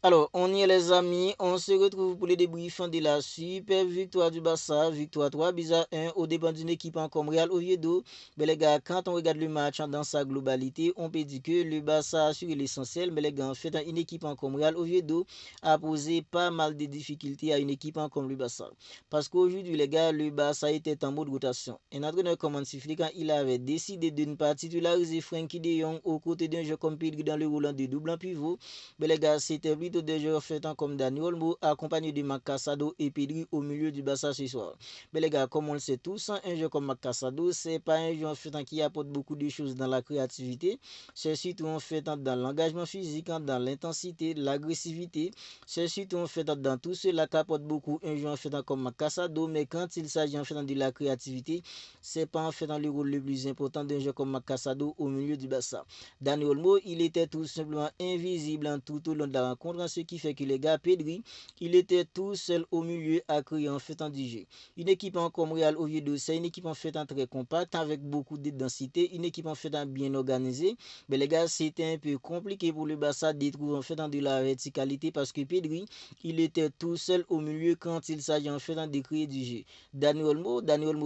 Alors, on y est les amis, on se retrouve pour les débriefs de la super victoire du Barça, victoire 3 buts à 1 au dépend d'une équipe comme Real Oviedo. Mais les gars, quand on regarde le match dans sa globalité, on peut dire que le Barça a assuré l'essentiel, mais les gars, en fait, une équipe comme Real Oviedo a posé pas mal de difficultés à une équipe comme le Barça. Parce qu'aujourd'hui, les gars, le Barça était en mode rotation. Un entraîneur comme Hansi Flick, quand il avait décidé de ne pas titulariser Frenkie de Jong aux côtés d'un jeu comme Pedri dans le rôle de double en pivot, mais les gars, c'était plutôt des joueurs faisant comme Dani Olmo, accompagné de Macassado et Pedri au milieu du Barça ce soir. Mais les gars, comme on le sait tous, un joueur comme Macassado, c'est pas un joueur faisant qui apporte beaucoup de choses dans la créativité. C'est surtout en fait dans l'engagement physique, dans l'intensité, l'agressivité. C'est surtout en fait dans tout cela qu'apporte beaucoup un joueur faisant comme Macassado. Mais quand il s'agit en fait de la créativité, c'est pas en fait dans le rôle le plus important d'un joueur comme Macassado au milieu du Barça. Dani Olmo, il était tout simplement invisible tout au long de la rencontre, ce qui fait que les gars Pedri, il était tout seul au milieu à créer en fait du jeu. Une équipe en comme Real Oviedo, c'est une équipe en fait très compacte avec beaucoup de densité, une équipe en fait bien organisée. Mais les gars, c'était un peu compliqué pour le Barça de trouver en fait de la verticalité parce que Pedri, il était tout seul au milieu quand il s'agit en fait de créer du jeu. Dani Olmo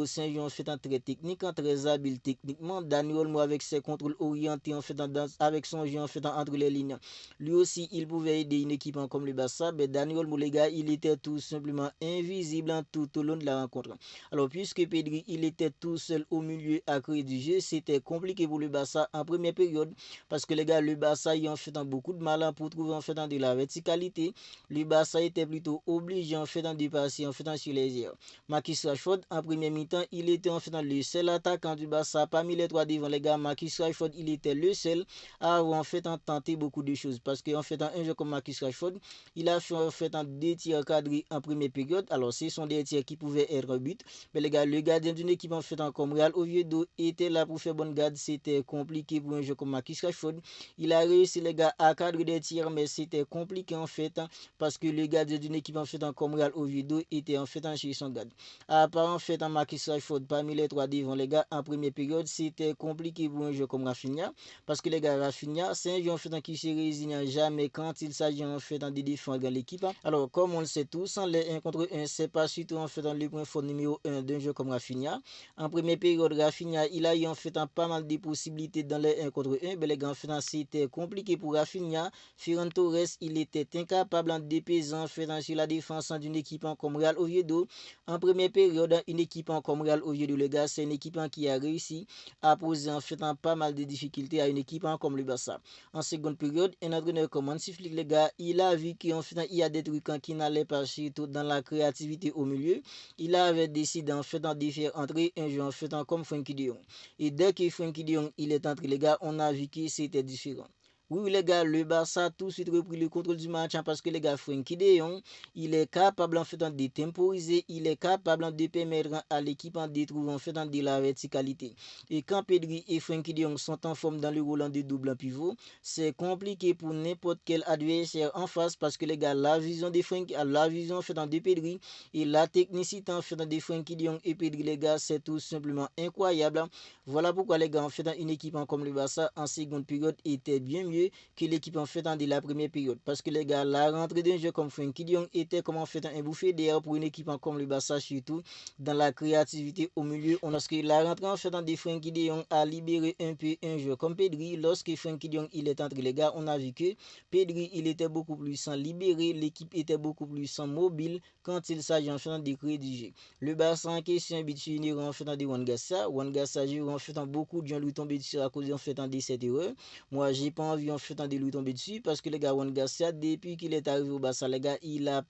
c'est un joueur en fait très technique, très habile techniquement. Dani Olmo avec ses contrôles orientés en fait avec son jeu en fait entre les lignes. Lui aussi, il pouvait aider une équipe comme le Barça, mais Dani Olmo, les gars, il était tout simplement invisible tout au long de la rencontre. Alors, puisque Pedri, il était tout seul au milieu à créer du jeu, c'était compliqué pour le Barça en première période, parce que les gars, le Barça, il en fait beaucoup de mal pour trouver en fait de la verticalité. Le Barça était plutôt obligé en fait de passer en fait sur les airs. Marcus Rashford, en première mi-temps, il était en fait le seul attaquant du Barça parmi les trois devant les gars. Marcus Rashford, il était le seul à avoir en fait tenté beaucoup de choses. Parce qu'en fait, un jeu comme Marcus Rashford, il a fait en fait deux tirs cadrés en première période. Alors, ce sont des tirs qui pouvaient être un but. Mais les gars, le gardien d'une équipe en fait comme Real Oviedo était là pour faire bonne garde. C'était compliqué pour un jeu comme Marcus Rashford. Il a réussi les gars à cadrer des tirs, mais c'était compliqué en fait parce que le gardien d'une équipe en fait comme Real Oviedo était en fait chez son garde. À part en fait Marcus Rashford parmi les trois devant les gars en première période, c'était compliqué pour un jeu comme Rafinha parce que les gars Rafinha c'est un joueur en fait qui se résigne jamais quand il s'agit en fait de défendre l'équipe. Alors comme on le sait tous, les 1 contre 1 c'est pas surtout en fait dans le point fort numéro 1 d'un jeu comme Rafinha. En première période Rafinha il a eu en fait pas mal de possibilités dans les 1 contre 1, mais les gars en fait c'était compliqué pour Rafinha. Ferran Torres il était incapable de peser en fait sur la défense d'une équipe comme Real Oviedo. En première période, une équipe comme Real Oviedo, les gars, c'est une équipe qui a réussi à poser en fait pas mal de difficultés à une équipe comme le Barça. En seconde période, un entraîneur comme Hansi Flick, les gars, il a vu qu'en fait, il y a des trucs qui n'allaient pas surtout dans la créativité au milieu. Il avait décidé en fait de faire entrer un joueur en fait comme Frenkie de Jong. Et dès que Frenkie de Jong il est entré, les gars, on a vu que c'était différent. Oui, les gars, le Barça a tout de suite repris le contrôle du match parce que les gars, Frenkie de Jong, il est capable en fait de temporiser, il est capable de permettre à l'équipe de trouver en fait de la verticalité. Et quand Pedri et Frenkie de Jong sont en forme dans le rôle de double pivot, c'est compliqué pour n'importe quel adversaire en face parce que les gars, la vision de Frenkie, la vision en fait de Pedri et la technicité en fait de Frenkie de Jong et Pedri, les gars, c'est tout simplement incroyable. Voilà pourquoi les gars, en fait, une équipe comme le Barça en seconde période était bien mieux que l'équipe en fait de la première période. Parce que les gars, la rentrée d'un jeu comme Frenkie de Jong était comme en fait un bouffé d'air pour une équipe comme le Barça, surtout dans la créativité au milieu. Parce que la rentrée en fait de Frenkie de Jong a libéré un peu un jeu comme Pedri. Lorsque Frenkie de Jong il est entré, les gars, on a vu que Pedri il était beaucoup plus sans libéré, l'équipe était beaucoup plus sans mobile quand il s'agit en fait de créer du jeu. Le Barça en question habitué en fait de Wangassa. Wangassa joue en fait beaucoup de gens lui tomber dessus à cause en fait de cette erreur. Moi, j'ai pas envie en fait de lui tomber dessus parce que les gars, Juan Garcia, depuis qu'il est arrivé au Barça, les gars, il a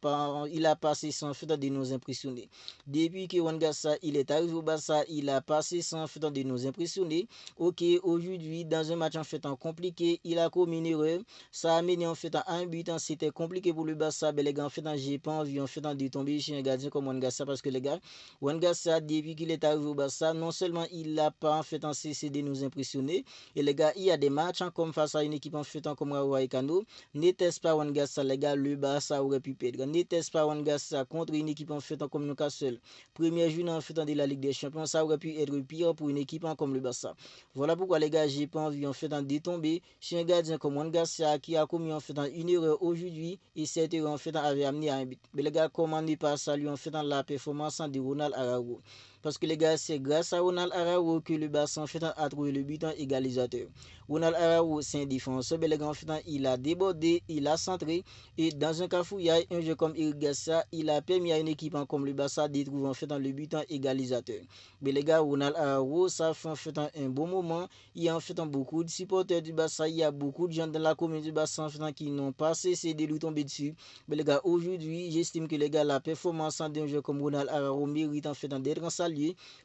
passé sans fait de nous impressionner. Depuis que Juan Garcia, il est arrivé au Barça, il a passé sans fait de nous impressionner. Ok, aujourd'hui, dans un match en fait compliqué, il a commis une erreur. Ça a mené en fait à un but. C'était compliqué pour le Barça. Mais les gars, en fait, j'ai pas envie en fait de tomber chez un gardien comme Juan Garcia parce que les gars, Juan Garcia, depuis qu'il est arrivé au Barça, non seulement il n'a pas en fait cessé de nous impressionner, et les gars, il y a des matchs comme face à une équipe équipe en fait comme Raoult Vallecano. N'était-ce pas Wangassa, les gars, le Barça aurait pu perdre. N'était-ce pas Wangassa contre une équipe en fait comme Newcastle. Première journée en fait de la Ligue des Champions, ça aurait pu être pire pour une équipe comme le Barça. Voilà pourquoi les gars, j'ai pas envie en fait de tomber chez un gardien comme Wangassa qui a commis en fait une erreur aujourd'hui et cette erreur en fait avait amené à un but. Mais les gars, comment ne pas saluer en fait la performance de Ronald Araujo. Parce que les gars, c'est grâce à Ronald Araujo que le Barça en fait a trouvé le but en égalisateur. Ronald Araujo, c'est un défenseur, mais les gars, en fait, il a débordé, il a centré, et dans un cafouillage, un jeu comme Eric Garcia, il a permis à une équipe comme le Barça de trouver en fait le but en égalisateur. Mais les gars, Ronald Araujo, ça fait en fait un bon moment. Il y a en fait beaucoup de supporters du Barça, il y a beaucoup de gens dans la commune du Barça en fait, qui n'ont pas cessé de lui tomber dessus. Mais les gars, aujourd'hui, j'estime que les gars, la performance d'un jeu comme Ronald Araujo mérite en fait d'être salué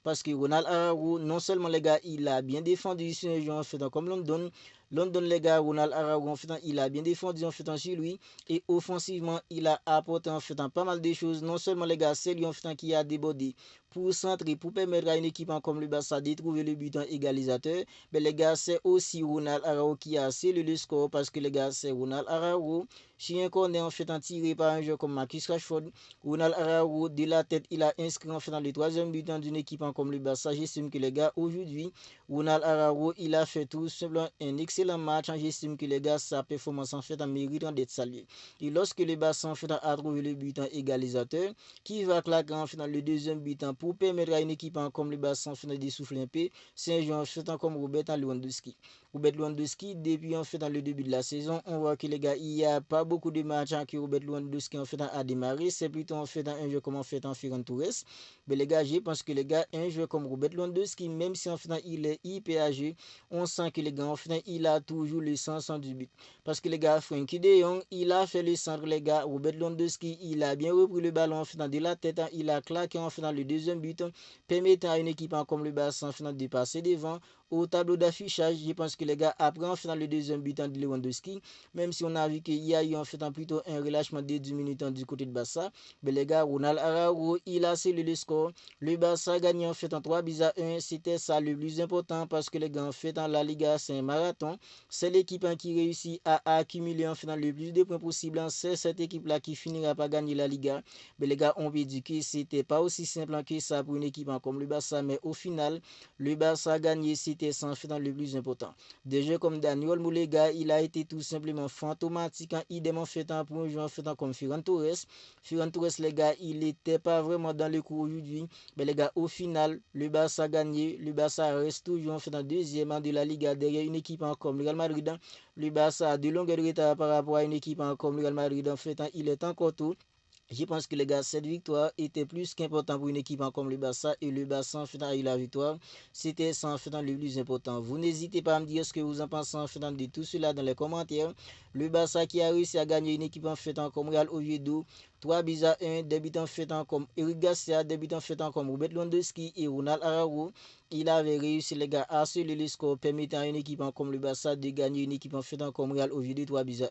parce que Ronald Araujo, non seulement les gars, il a bien défendu sur un jeu en fait comme London. London, les gars, Ronald Araujo, en fait, il a bien défendu en fait sur lui et offensivement, il a apporté en fait pas mal de choses. Non seulement les gars, c'est lui en fait qui a débordé pour centrer, pour permettre à une équipe comme le Barça de trouver le but en égalisateur. Mais les gars, c'est aussi Ronald Araujo qui a scellé le score parce que les gars, c'est Ronald Araujo. Si un corner en fait tiré par un joueur comme Marcus Rashford, Ronald Araujo de la tête, il a inscrit en fait dans le troisième but d'une équipe comme le Barça. J'estime que les gars, aujourd'hui, Ronald Araujo, il a fait tout simplement un excellent match. J'estime que les gars, sa performance en fait mérite d'être saluée. Et lorsque le Barça en fait a trouvé le but en égalisateur, qui va claquer en fait dans le deuxième but pour permettre à une équipe comme le Barça en fait de souffler un peu, c'est un joueur en fait comme Robert Lewandowski. Robert Lewandowski, depuis en fait dans le début de la saison, on voit que les gars, il n'y a pas beaucoup de matchs que Robert Lewandowski en fait a démarré. C'est plutôt en fait un jeu comme en fait en Ferran Torres. Mais les gars, je pense que les gars, un jeu comme Robert Lewandowski, même si en fait il est hyper âgé, on sent que les gars, en fait, il a toujours le sens du but. Parce que les gars, Frenkie de Jong, il a fait le centre, les gars. Robert Lewandowski, il a bien repris le ballon en fait de la tête. Il a claqué en fait dans le deuxième but, permettant à une équipe comme le Barça en fait de passer devant. Au tableau d'affichage, je pense que les gars, après en fait le deuxième but de Lewandowski, même si on a vu qu'il y a eu en fait plutôt un relâchement de 10 minutes du côté de Barça, mais les gars, Ronald Araujo, il a scellé le score. Le Barça a gagné en fait en 3-1. C'était ça le plus important parce que les gars, en fait, dans la Liga, c'est un marathon. C'est l'équipe qui réussit à accumuler en fait le plus de points possible. C'est cette équipe-là qui finira par gagner la Liga. Mais les gars, on peut dire que c'était pas aussi simple que ça pour une équipe comme le Barça, mais au final, le Barça a gagné. C'était sans fait le plus important. Des jeux comme Daniel Moulega, il a été tout simplement fantomatique. Idem en fait pour un joueur en fait comme Ferran Torres. Ferran Torres, les gars, il n'était pas vraiment dans le coup aujourd'hui. Mais les gars, au final, le Barça a gagné. Le Barça reste toujours en fait en deuxième de la Liga derrière une équipe comme le Real Madrid. Le Barça a de longueurs de retard par rapport à une équipe comme le Real Madrid. En fait, il est encore tout. Je pense que les gars, cette victoire était plus qu'important pour une équipe comme le Barça et le Barça en fait a eu la victoire. C'était ça en fait le plus important. Vous n'hésitez pas à me dire ce que vous en pensez en fait de tout cela dans les commentaires. Le Barça qui a réussi à gagner une équipe en fait comme Real Oviedo, 3-1, débutant en fait comme Eric Garcia, débutant en fait comme Robert Lewandowski et Ronald Araujo. Il avait réussi les gars à sceller le score permettant à une équipe comme le Barça de gagner une équipe en fait comme Real Oviedo 3-1.